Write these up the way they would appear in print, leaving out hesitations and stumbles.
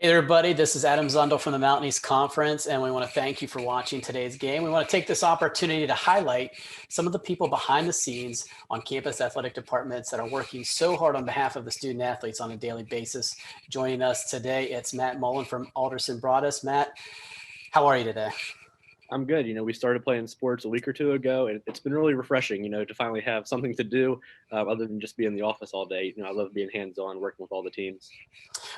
Hey there, everybody. This is Adam Zundel from the Mountain East Conference, and we want to thank you for watching today's game. We want to take this opportunity to highlight some of the people behind the scenes on campus athletic departments that are working so hard on behalf of the student athletes on a daily basis. Joining us today, it's Matt Mullin from Alderson, Broaddus. Matt, how are you today? I'm good. We started playing sports a week or two ago, and it's been really refreshing, to finally have something to do other than just be in the office all day. I love being hands-on, working with all the teams.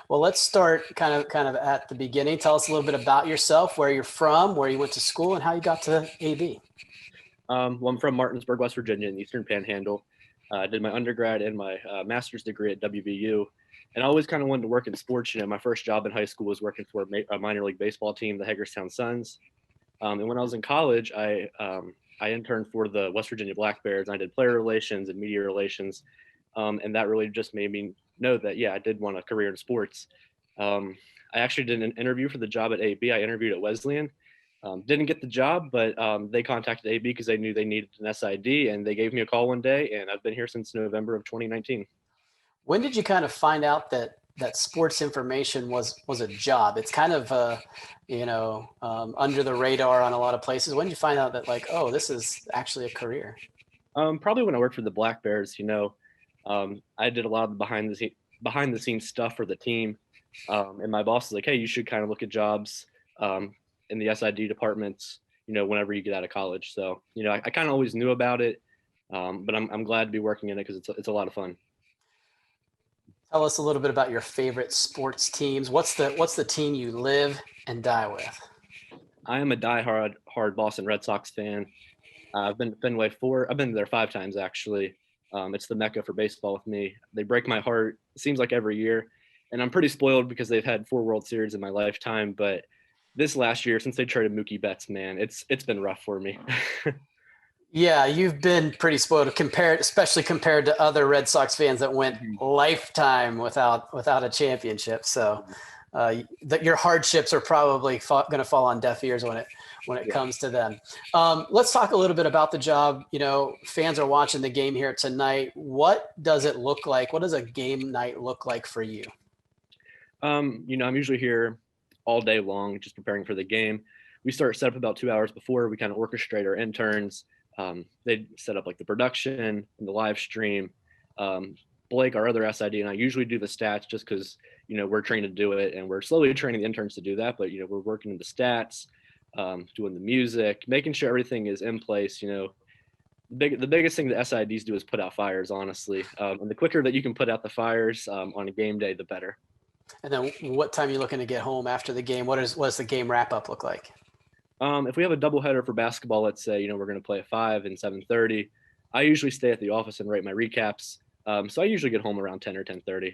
Well, let's start kind of at the beginning. Tell us a little bit about yourself, where you're from, where you went to school, and how you got to AB. Well, I'm from Martinsburg, West Virginia, in the Eastern Panhandle. I did my undergrad and my master's degree at WVU, and I always kind of wanted to work in sports. My first job in high school was working for a minor league baseball team, the Hagerstown Suns. And when I was in college, I interned for the West Virginia Black Bears. I did player relations and media relations, and that really just made me know that, yeah, I did want a career in sports. I actually did an interview for the job at AB. I interviewed at Wesleyan. Didn't get the job, but they contacted AB because they knew they needed an SID, and they gave me a call one day, and I've been here since November of 2019. When did you kind of find out that sports information was a job? It's kind of under the radar on a lot of places. When did you find out that, like, oh, this is actually a career? Probably when I worked for the Black Bears. I did a lot of the behind the scenes stuff for the team, and my boss was like, "Hey, you should kind of look at jobs in the SID departments, whenever you get out of college." So, I kind of always knew about it, but I'm glad to be working in it because it's a lot of fun. Tell us a little bit about your favorite sports teams. What's the team you live and die with? I am a diehard Boston Red Sox fan. I've been to Fenway I've been there 5 times actually. It's the mecca for baseball with me. They break my heart. It seems like every year, and I'm pretty spoiled because they've had 4 World Series in my lifetime. But this last year, since they traded Mookie Betts, man, it's been rough for me. Yeah, you've been pretty spoiled especially compared to other Red Sox fans that went lifetime without a championship. So your hardships are probably going to fall on deaf ears when it Yeah. comes to them. Let's talk a little bit about the job. Fans are watching the game here tonight. What does it look like? What does a game night look like for you? I'm usually here all day long, just preparing for the game. We start set up about 2 hours before. We kind of orchestrate our interns. They set up like the production and the live stream. Blake, our other SID, and I usually do the stats just because, we're trained to do it, and we're slowly training the interns to do that. But, we're working in the stats, doing the music, making sure everything is in place. The biggest thing the SIDs do is put out fires, honestly. And the quicker that you can put out the fires on a game day, the better. And then what time are you looking to get home after the game? What does the game wrap up look like? If we have a doubleheader for basketball, let's say, we're going to play at 5 and 7:30. I usually stay at the office and write my recaps. So I usually get home around 10 or 10:30.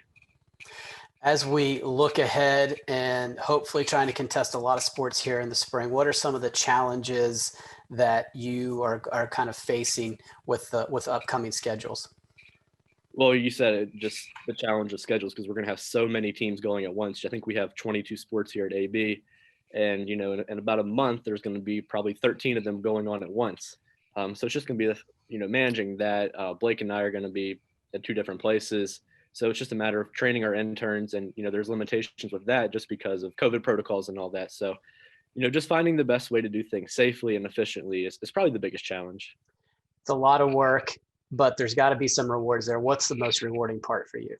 As we look ahead and hopefully trying to contest a lot of sports here in the spring, what are some of the challenges that you are kind of facing with upcoming schedules? Well, you said it, just the challenge of schedules, because we're going to have so many teams going at once. I think we have 22 sports here at AB. And, in about a month, there's going to be probably 13 of them going on at once. So it's just going to be, managing that. Blake and I are going to be at 2 different places. So it's just a matter of training our interns, and, there's limitations with that just because of COVID protocols and all that. So, just finding the best way to do things safely and efficiently is probably the biggest challenge. It's a lot of work, but there's got to be some rewards there. What's the most rewarding part for you?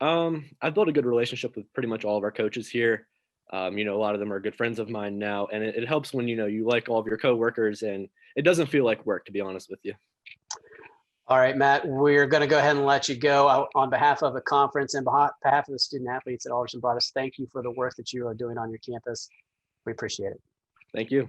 I've built a good relationship with pretty much all of our coaches here. A lot of them are good friends of mine now, and it helps when, you like all of your coworkers, and it doesn't feel like work, to be honest with you. All right, Matt, we're going to go ahead and let you go. On behalf of the conference and behalf of the student athletes at Alderson Broaddus, thank you for the work that you are doing on your campus. We appreciate it. Thank you.